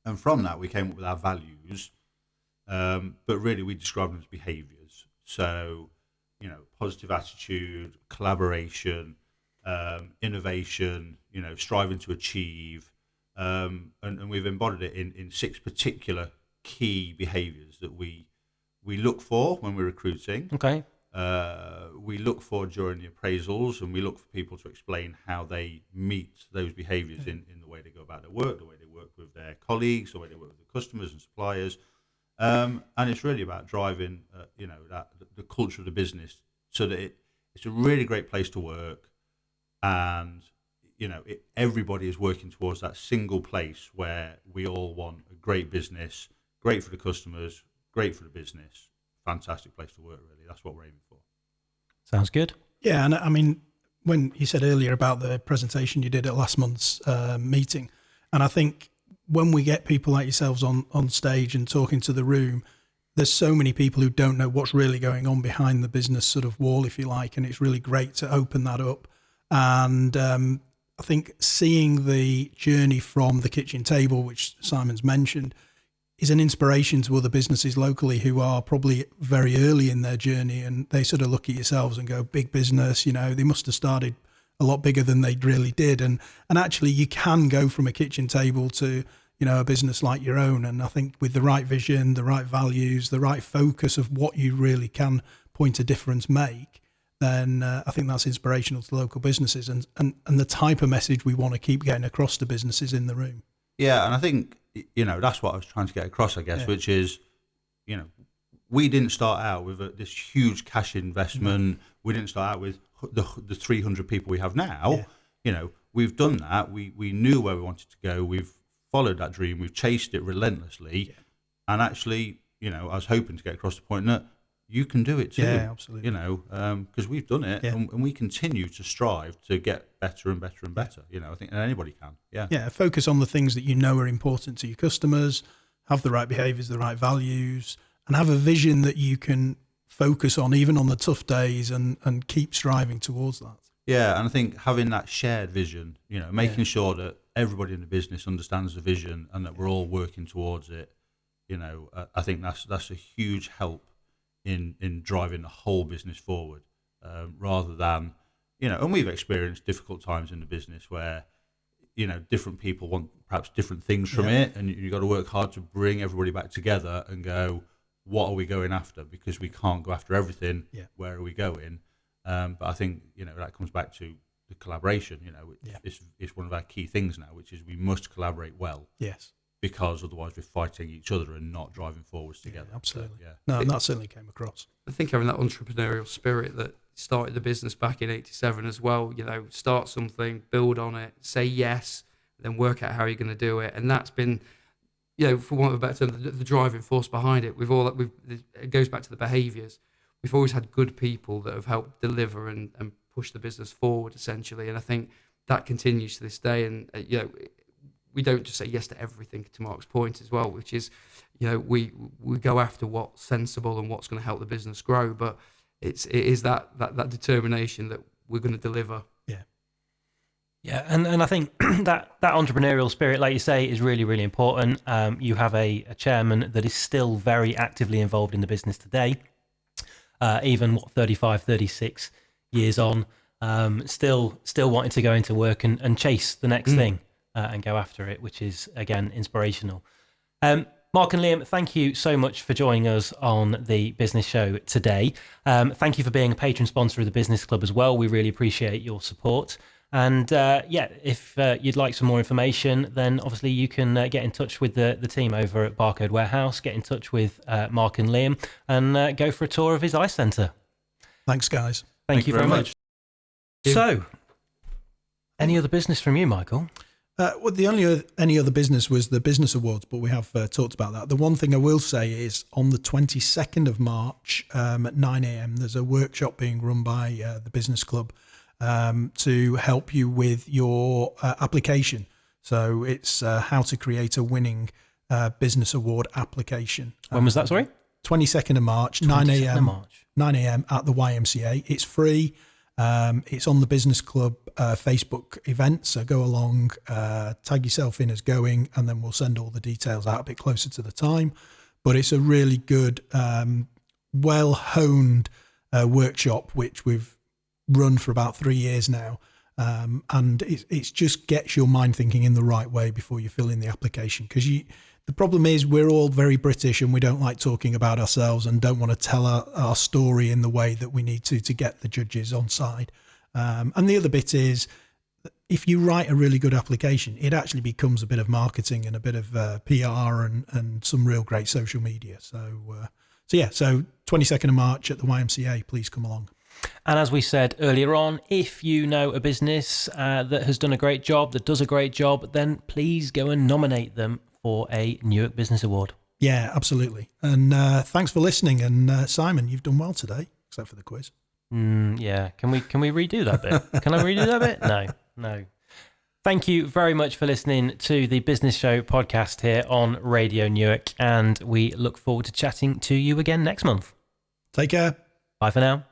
And from that, we came up with our values, but really we described them as behaviours. So, positive attitude, collaboration, innovation, striving to achieve, and we've embodied it in 6 particular key behaviours that we look for when we're recruiting. Okay. We look for during the appraisals, and we look for people to explain how they meet those behaviours in the way they go about their work, the way they work with their colleagues, the way they work with the customers and suppliers. And it's really about driving, the culture of the business so that it's a really great place to work, and everybody is working towards that single place where we all want a great business, great for the customers, great for the business, fantastic place to work, really. That's what we're aiming for. Sounds good. Yeah, and I mean, when you said earlier about the presentation you did at last month's meeting, and I think when we get people like yourselves on stage and talking to the room, there's so many people who don't know what's really going on behind the business sort of wall, if you like, and it's really great to open that up. And I think seeing the journey from the kitchen table, which Simon's mentioned, is an inspiration to other businesses locally who are probably very early in their journey, and they sort of look at yourselves and go, big business, they must have started a lot bigger than they really did. And actually you can go from a kitchen table to, a business like your own. And I think with the right vision, the right values, the right focus of what you really can point a difference make, then I think that's inspirational to local businesses and the type of message we want to keep getting across to businesses in the room. Yeah, and I think, that's what I was trying to get across, I guess, which is, we didn't start out with this huge cash investment. We didn't start out with the 300 people we have now. Yeah. We've done that. We knew where we wanted to go. We've followed that dream. We've chased it relentlessly. Yeah. And actually, I was hoping to get across the point that you can do it too. Yeah, absolutely. Because we've done it, and we continue to strive to get better and better and better. I think anybody can. Yeah. Yeah. Focus on the things that you know are important to your customers. Have the right behaviours, the right values, and have a vision that you can focus on even on the tough days, and keep striving towards that. Yeah, and I think having that shared vision, making sure that everybody in the business understands the vision and that we're all working towards it. I think that's a huge help in driving the whole business forward, rather than, and we've experienced difficult times in the business where, different people want perhaps different things from it, and you've got to work hard to bring everybody back together and go, what are we going after? Because we can't go after everything. Yeah. Where are we going? But I think, that comes back to the collaboration, it's one of our key things now, which is we must collaborate well. Yes. Because otherwise we're fighting each other and not driving forwards together. Yeah, absolutely. So, No, and that certainly came across. I think having that entrepreneurial spirit that started the business back in '87 as well, start something, build on it, say yes, then work out how you're going to do it. And that's been, for want of a better term, the driving force behind it. It goes back to the behaviours. We've always had good people that have helped deliver and push the business forward, essentially. And I think that continues to this day. And, we don't just say yes to everything, to Mark's point as well, which is, we go after what's sensible and what's going to help the business grow. But it is that determination that we're going to deliver. Yeah. Yeah, and I think that entrepreneurial spirit, like you say, is really, really important. You have a chairman that is still very actively involved in the business today, even 35, 36 years on, still wanting to go into work and chase the next thing. And go after it, which is, again, inspirational. Mark and Liam, thank you so much for joining us on the business show today. Thank you for being a patron sponsor of the Business Club as well. We really appreciate your support. And if you'd like some more information, then obviously you can get in touch with the team over at Barcode Warehouse, get in touch with Mark and Liam, and go for a tour of his ice centre. Thanks, guys. Thank you very much. So, any other business from you, Michael? Well, any other business was the Business Awards, but we have talked about that. The one thing I will say is on the 22nd of March at 9 a.m, there's a workshop being run by the Business Club to help you with your application. So it's how to create a winning Business Award application. When was that, sorry? 22nd of March, 9 a.m. at the YMCA. It's free. It's on the Business Club Facebook event, so go along, tag yourself in as going, and then we'll send all the details out a bit closer to the time. But it's a really good, well-honed workshop, which we've run for about 3 years now, and it just gets your mind thinking in the right way before you fill in the application, because the problem is we're all very British and we don't like talking about ourselves and don't want to tell our story in the way that we need to get the judges on side. And the other bit is, if you write a really good application, it actually becomes a bit of marketing and a bit of PR and some real great social media. So 22nd of March at the YMCA, please come along. And as we said earlier on, if you know a business that has done a great job, that does a great job, then please go and nominate them for a Newark Business Award. Yeah, absolutely. And thanks for listening. And Simon, you've done well today, except for the quiz. Yeah. Can we redo that bit? Can I redo that bit? No. Thank you very much for listening to the Business Show podcast here on Radio Newark. And we look forward to chatting to you again next month. Take care. Bye for now.